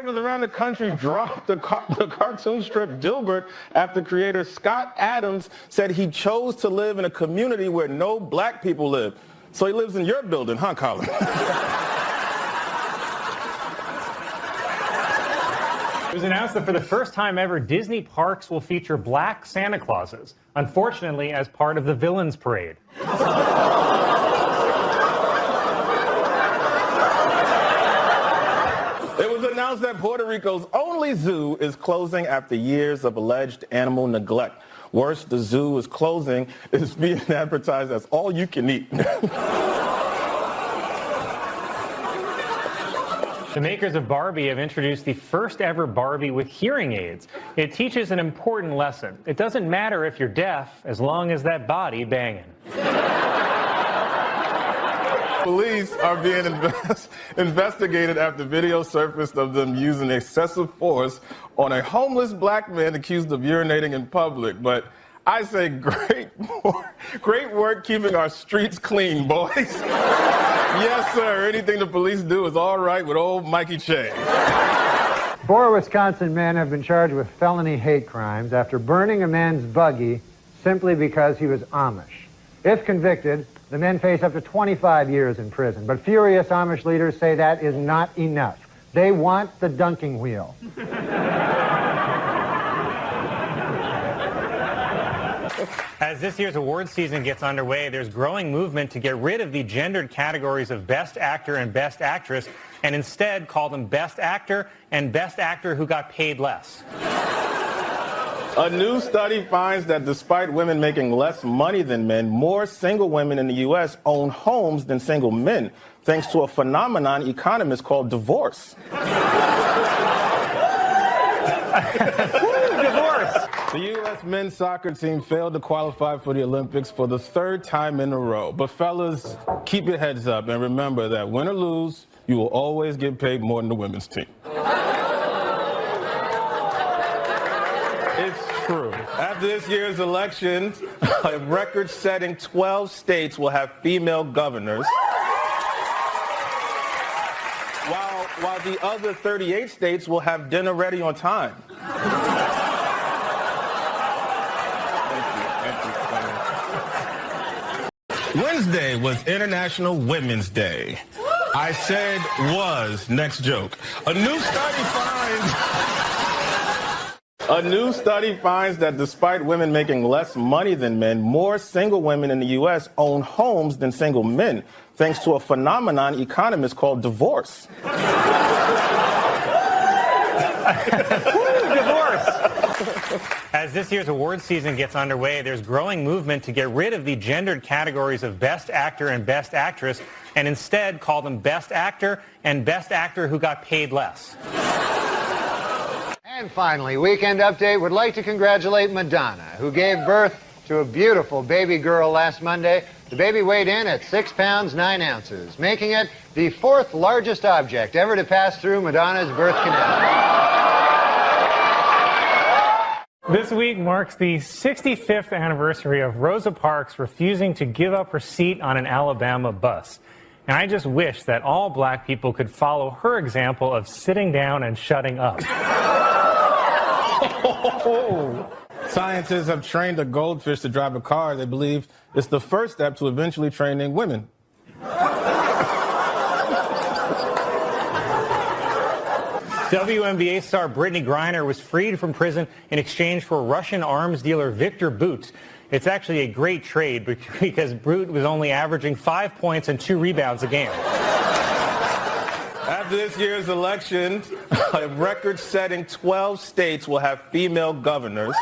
Around the country dropped the cartoon strip Dilbert after creator Scott Adams said he chose to live in a community where no black people live. So he lives in your building, huh, Colin? It was announced that for the first time ever, Disney parks will feature black Santa Clauses, unfortunately as part of the Villains Parade. It was announced that Puerto Rico's only zoo is closing after years of alleged animal neglect. Worse, the zoo is closing is being advertised as all you can eat. The makers of Barbie have introduced the first ever Barbie with hearing aids. It teaches an important lesson. It doesn't matter if you're deaf as long as that body banging. Police are being investigated after video surfaced of them using excessive force on a homeless black man accused of urinating in public. But I say great work keeping our streets clean, boys. Yes, sir. Anything the police do is all right with old Mikey Che. 4 Wisconsin men have been charged with felony hate crimes after burning a man's buggy simply because he was Amish. If convicted, the men face up to 25 years in prison. But furious Amish leaders say that is not enough. They want the dunking wheel. As this year's awards season gets underway, there's growing movement to get rid of the gendered categories of Best Actor and Best Actress and instead called them Best Actor and Best Actor who got paid less. A new study finds that despite women making less money than men, more single women in the U.S. own homes than single men, thanks to a phenomenon economists call divorce. Divorce. The U.S. men's soccer team failed to qualify for the Olympics for the third time in a row. But fellas, keep your heads up and remember that win or lose, you will always get paid more than the women's team. It's true. After this year's election, a record-setting 12 states will have female governors, while the other 38 states will have dinner ready on time. Wednesday was International Women's Day. I said was. Next joke. A new study finds that despite women making less money than men, more single women in the U.S. own homes than single men, thanks to a phenomenon economists call divorce. Divorce. As this year's award season gets underway, there's growing movement to get rid of the gendered categories of Best Actor and Best Actress and instead call them Best Actor and Best Actor who got paid less. And finally, Weekend Update would like to congratulate Madonna, who gave birth to a beautiful baby girl last Monday. The baby weighed in at 6 pounds 9 ounces, making it the 4th largest object ever to pass through Madonna's birth canal. This week marks the 65th anniversary of Rosa Parks refusing to give up her seat on an Alabama bus. And I just wish that all black people could follow her example of sitting down and shutting up. Scientists have trained a goldfish to drive a car. They believe it's the first step to eventually training women. WNBA star Brittany Griner was freed from prison in exchange for Russian arms dealer Victor Bout. It's actually a great trade because Bout was only averaging 5 points and 2 rebounds a game. After this year's election, a record-setting 12 states will have female governors,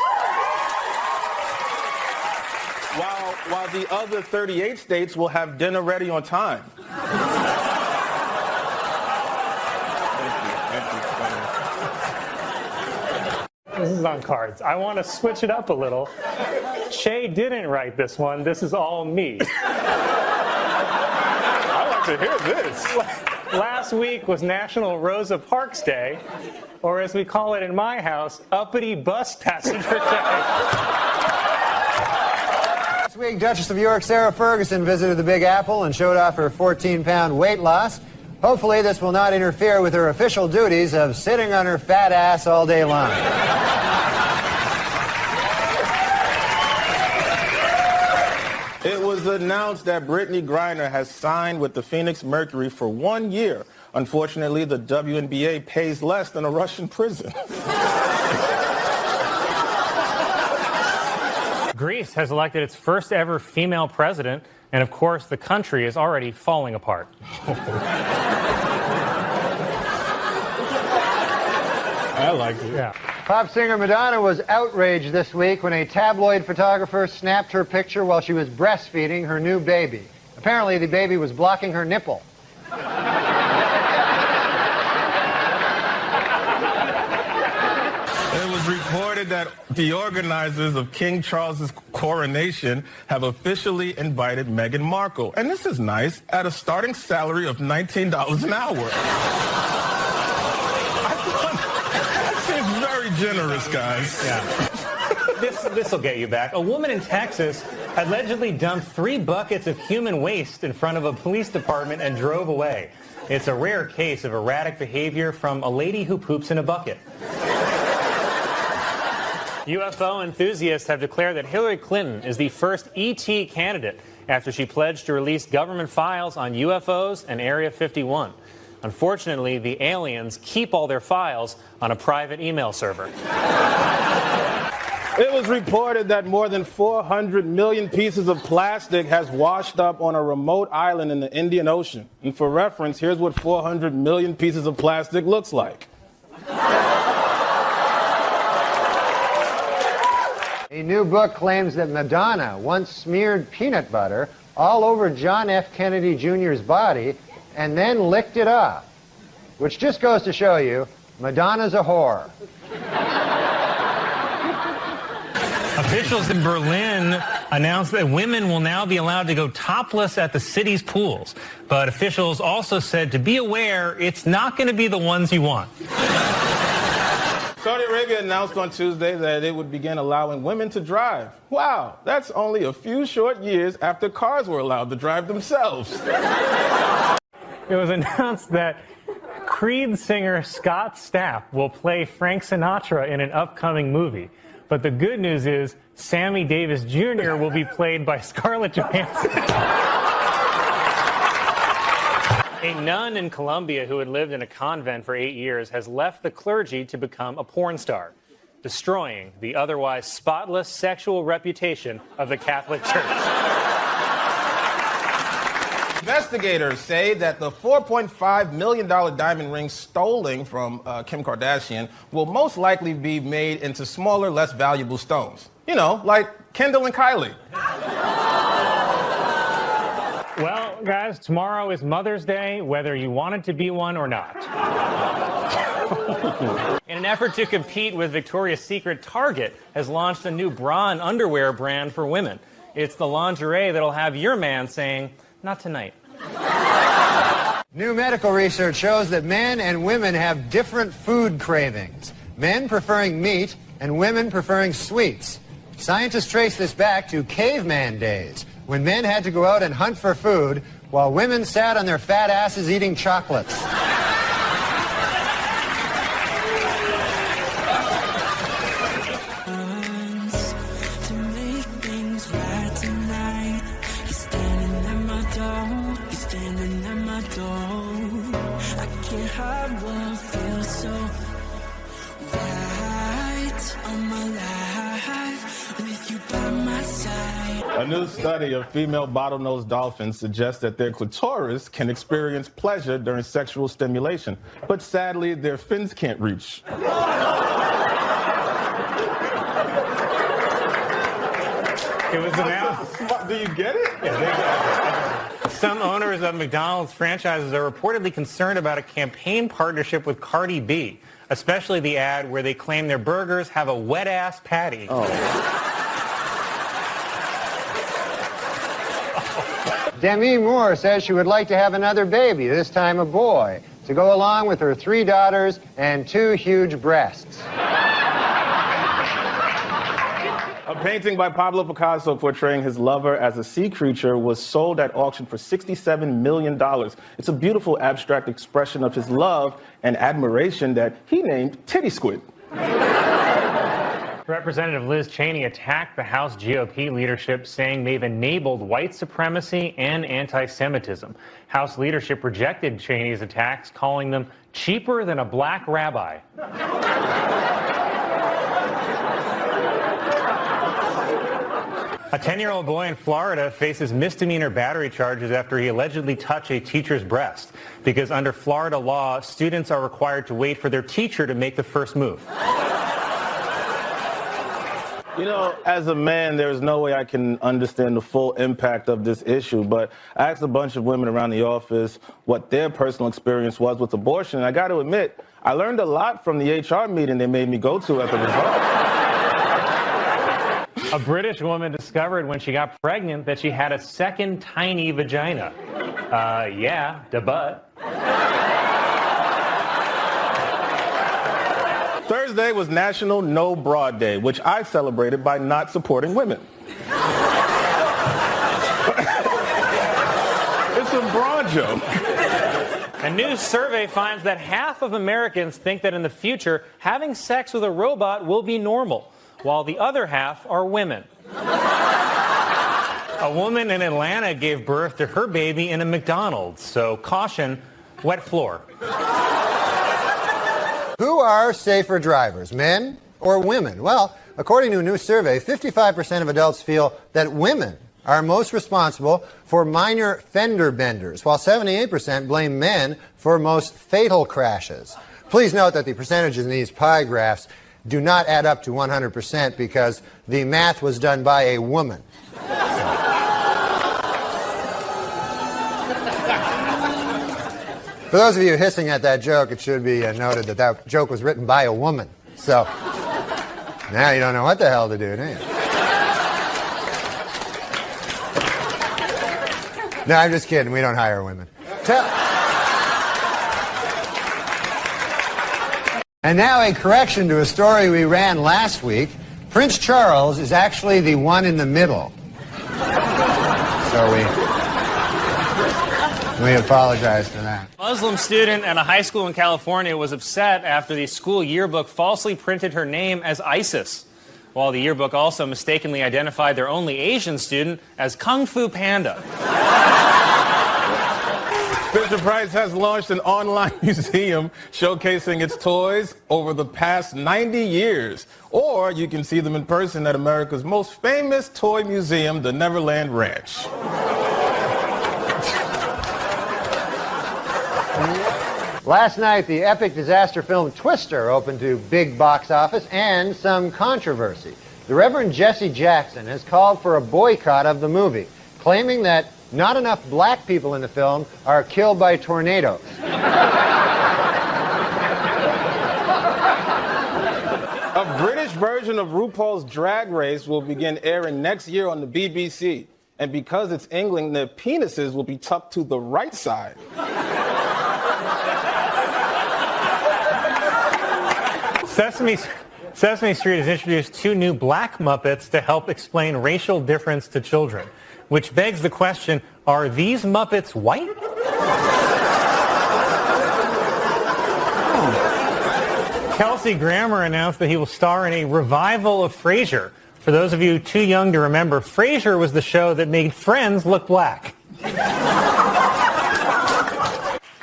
while the other 38 states will have dinner ready on time. This is on cards. I want to switch it up a little. Shay didn't write this one. This is all me. I want to hear this. Last week was National Rosa Parks Day, or as we call it in my house, Uppity Bus Passenger Day. This week, Duchess of York Sarah Ferguson visited the Big Apple and showed off her 14-pound weight loss. Hopefully, this will not interfere with her official duties of sitting on her fat ass all day long. It was announced that Brittany Griner has signed with the Phoenix Mercury for 1 year. Unfortunately, the WNBA pays less than a Russian prison. Greece has elected its first ever female president, and of course, the country is already falling apart. I like it. Yeah. Pop singer Madonna was outraged this week when a tabloid photographer snapped her picture while she was breastfeeding her new baby. Apparently, the baby was blocking her nipple. It was reported that the organizers of King Charles's coronation have officially invited Meghan Markle, and this is nice, at a starting salary of $19 an hour. That seems very generous, guys. Yeah. This will get you back. A woman in Texas allegedly dumped 3 buckets of human waste in front of a police department and drove away. It's a rare case of erratic behavior from a lady who poops in a bucket. UFO enthusiasts have declared that Hillary Clinton is the first ET candidate after she pledged to release government files on UFOs and Area 51. Unfortunately, the aliens keep all their files on a private email server. It was reported that more than 400 million pieces of plastic has washed up on a remote island in the Indian Ocean. And for reference, here's what 400 million pieces of plastic looks like. A new book claims that Madonna once smeared peanut butter all over John F. Kennedy Jr.'s body and then licked it off, which just goes to show you Madonna's a whore. Officials in Berlin announced that women will now be allowed to go topless at the city's pools. But officials also said to be aware, it's not going to be the ones you want. Saudi Arabia announced on Tuesday that it would begin allowing women to drive. Wow, that's only a few short years after cars were allowed to drive themselves. It was announced that Creed singer Scott Stapp will play Frank Sinatra in an upcoming movie. But the good news is Sammy Davis Jr. will be played by Scarlett Johansson. A nun in Colombia who had lived in a convent for 8 years has left the clergy to become a porn star, destroying the otherwise spotless sexual reputation of the Catholic Church. Investigators say that the $4.5 million diamond ring stolen from Kim Kardashian will most likely be made into smaller, less valuable stones. You know, like Kendall and Kylie. Well, guys, tomorrow is Mother's Day, whether you wanted to be one or not. In an effort to compete with Victoria's Secret, Target has launched a new bra and underwear brand for women. It's the lingerie that'll have your man saying, "Not tonight." New medical research shows that men and women have different food cravings. Men preferring meat and women preferring sweets. Scientists trace this back to caveman days, when men had to go out and hunt for food while women sat on their fat asses eating chocolates. A new study of female bottlenose dolphins suggests that their clitoris can experience pleasure during sexual stimulation, but sadly, their fins can't reach. It was announced. Do you get it? Some owners of McDonald's franchises are reportedly concerned about a campaign partnership with Cardi B, especially the ad where they claim their burgers have a wet-ass patty. Oh. Demi Moore says she would like to have another baby, this time a boy, to go along with her 3 daughters and 2 huge breasts. A painting by Pablo Picasso portraying his lover as a sea creature was sold at auction for $67 million. It's a beautiful abstract expression of his love and admiration that he named Titty Squid. Representative Liz Cheney attacked the House GOP leadership, saying they've enabled white supremacy and anti-Semitism. House leadership rejected Cheney's attacks, calling them cheaper than a black rabbi. A 10-year-old boy in Florida faces misdemeanor battery charges after he allegedly touched a teacher's breast, because under Florida law, students are required to wait for their teacher to make the first move. You know, as a man, there's no way I can understand the full impact of this issue, but I asked a bunch of women around the office what their personal experience was with abortion, and I got to admit, I learned a lot from the HR meeting they made me go to as a result. A British woman discovered when she got pregnant that she had a second tiny vagina. Yeah, da butt. Thursday was National No Bra Day, which I celebrated by not supporting women. It's a bra joke. A new survey finds that half of Americans think that in the future, having sex with a robot will be normal, while the other half are women. A woman in Atlanta gave birth to her baby in a McDonald's, so caution, wet floor. Who are safer drivers, men or women? Well, according to a new survey, 55% of adults feel that women are most responsible for minor fender benders, while 78% blame men for most fatal crashes. Please note that the percentages in these pie graphs do not add up to 100% because the math was done by a woman. For those of you hissing at that joke, it should be noted that that joke was written by a woman. So now you don't know what the hell to do, do you? No, I'm just kidding. We don't hire women. And now a correction to a story we ran last week. Prince Charles is actually the one in the middle. So we apologize for that. A Muslim student at a high school in California was upset after the school yearbook falsely printed her name as ISIS, while the yearbook also mistakenly identified their only Asian student as Kung Fu Panda. Fisher-Price has launched an online museum showcasing its toys over the past 90 years. Or you can see them in person at America's most famous toy museum, the Neverland Ranch. Last night, the epic disaster film Twister opened to big box office and some controversy. The Reverend Jesse Jackson has called for a boycott of the movie, claiming that not enough black people in the film are killed by tornadoes. A British version of RuPaul's Drag Race will begin airing next year on the BBC. And because it's England, their penises will be tucked to the right side. Sesame Street has introduced 2 new black Muppets to help explain racial difference to children, which begs the question, are these Muppets white? Kelsey Grammer announced that he will star in a revival of Frasier. For those of you too young to remember, Frasier was the show that made Friends look black.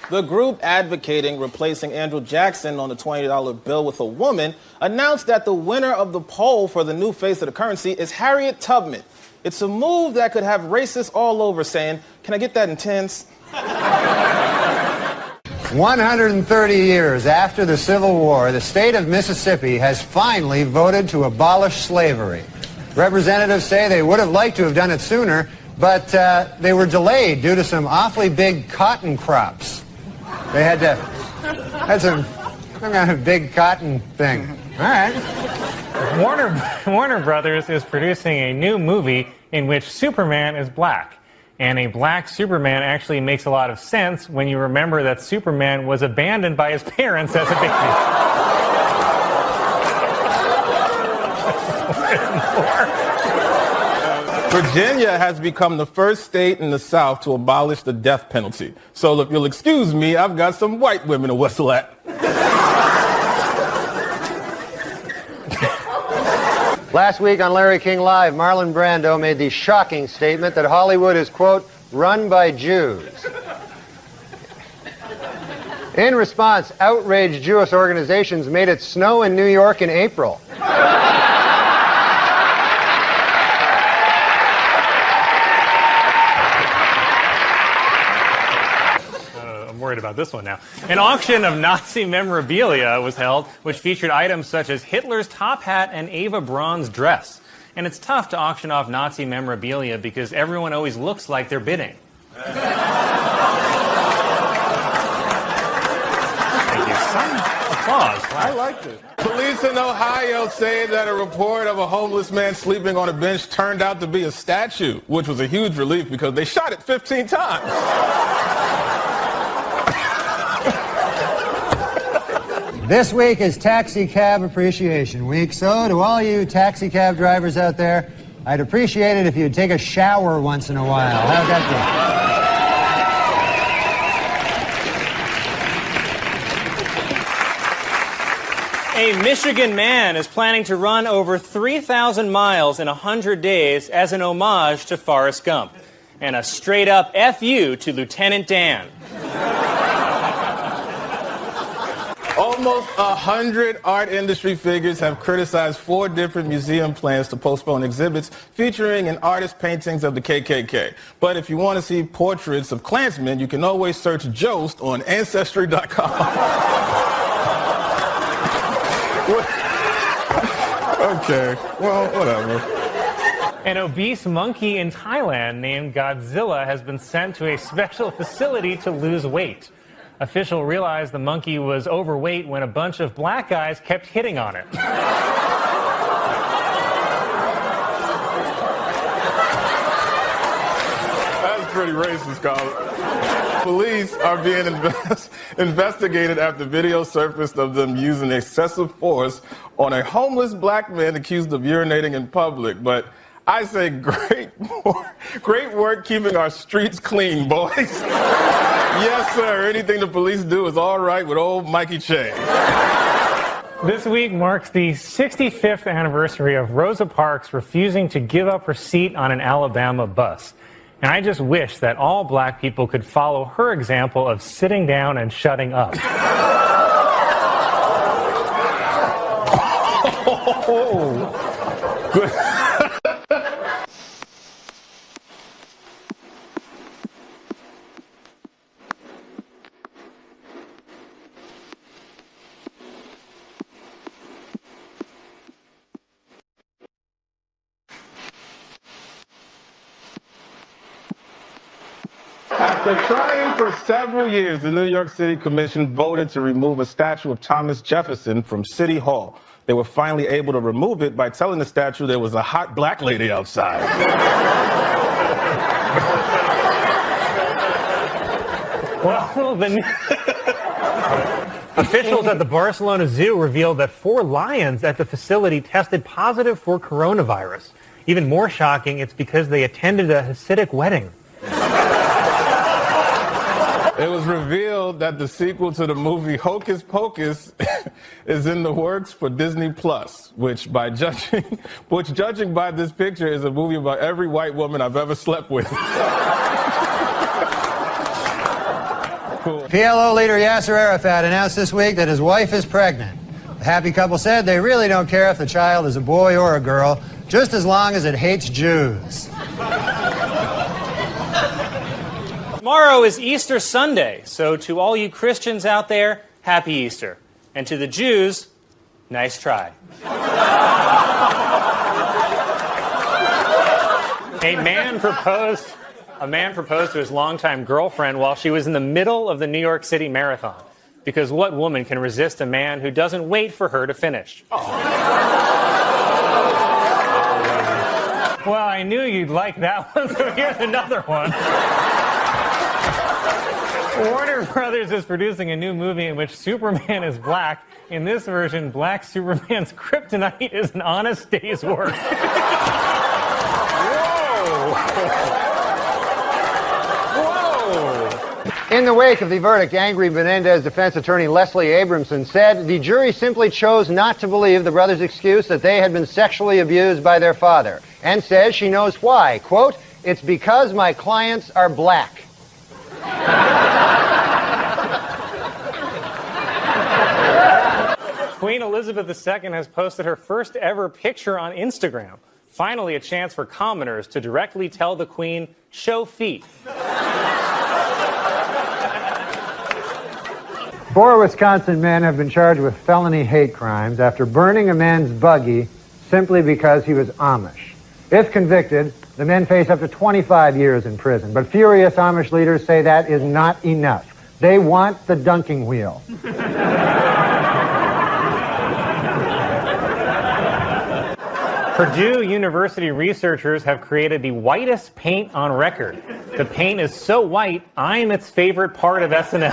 The group advocating replacing Andrew Jackson on the $20 bill with a woman announced that the winner of the poll for the new face of the currency is Harriet Tubman. It's a move that could have racists all over saying, "Can I get that in tens?" 130 years after the Civil War, the state of Mississippi has finally voted to abolish slavery. Representatives say they would have liked to have done it sooner, but they were delayed due to some awfully big cotton crops. They had some kind of big cotton thing. All right. Warner Brothers is producing a new movie in which Superman is black. And a black Superman actually makes a lot of sense when you remember that Superman was abandoned by his parents as a baby. Virginia has become the first state in the South to abolish the death penalty. So if you'll excuse me, I've got some white women to whistle at. Last week on Larry King Live, Marlon Brando made the shocking statement that Hollywood is, quote, run by Jews. In response, outraged Jewish organizations made it snow in New York in April. I'm worried about this one now. An auction of Nazi memorabilia was held, which featured items such as Hitler's top hat and Eva Braun's dress. And it's tough to auction off Nazi memorabilia because everyone always looks like they're bidding. Thank you. Some applause. Wow. I liked it. Police in Ohio say that a report of a homeless man sleeping on a bench turned out to be a statue, which was a huge relief because they shot it 15 times. This week is Taxi Cab Appreciation Week, so to all you taxi cab drivers out there, I'd appreciate it if you'd take a shower once in a while. How'd that be? A Michigan man is planning to run over 3,000 miles in 100 days as an homage to Forrest Gump. And a straight-up F you to Lieutenant Dan. Almost 100 art industry figures have criticized 4 different museum plans to postpone exhibits featuring an artist's paintings of the KKK. But if you want to see portraits of Klansmen, you can always search Jost on Ancestry.com. Okay, well, whatever. An obese monkey in Thailand named Godzilla has been sent to a special facility to lose weight. Officials realized the monkey was overweight when a bunch of black guys kept hitting on it. That's pretty racist, Colin. Police are being investigated after video surfaced of them using excessive force on a homeless black man accused of urinating in public. But I say great work keeping our streets clean, boys. Yes, sir. Anything the police do is all right with old Mikey Che. This week marks the 65th anniversary of Rosa Parks refusing to give up her seat on an Alabama bus. And I just wish that all black people could follow her example of sitting down and shutting up. Oh, good. After trying for several years, the New York City Commission voted to remove a statue of Thomas Jefferson from City Hall. They were finally able to remove it by telling the statue there was a hot black lady outside. Well, officials at the Barcelona Zoo revealed that 4 lions at the facility tested positive for coronavirus. Even more shocking, it's because they attended a Hasidic wedding. It was revealed that the sequel to the movie Hocus Pocus is in the works for Disney Plus, which judging by this picture is a movie about every white woman I've ever slept with. Cool. PLO leader Yasser Arafat announced this week that his wife is pregnant. The happy couple said they really don't care if the child is a boy or a girl, just as long as it hates Jews. Tomorrow is Easter Sunday, so to all you Christians out there, happy Easter. And to the Jews, nice try. A man proposed to his longtime girlfriend while she was in the middle of the New York City Marathon. Because what woman can resist a man who doesn't wait for her to finish? Oh. Well, I knew you'd like that one, so here's another one. Warner Brothers is producing a new movie in which Superman is black. In this version, black Superman's kryptonite is an honest day's work. In the wake of the verdict, angry Menendez defense attorney Leslie Abramson said the jury simply chose not to believe the brothers' excuse that they had been sexually abused by their father, and says she knows why. Quote, "It's because my clients are black." Queen Elizabeth II has posted her first ever picture on Instagram. Finally, a chance for commoners to directly tell the Queen, show feet. 4 Wisconsin men have been charged with felony hate crimes after burning a man's buggy simply because he was Amish. If convicted, the men face up to 25 years in prison. But furious Amish leaders say that is not enough. They want the dunking wheel. Purdue University researchers have created the whitest paint on record. The paint is so white, I'm its favorite part of SNL.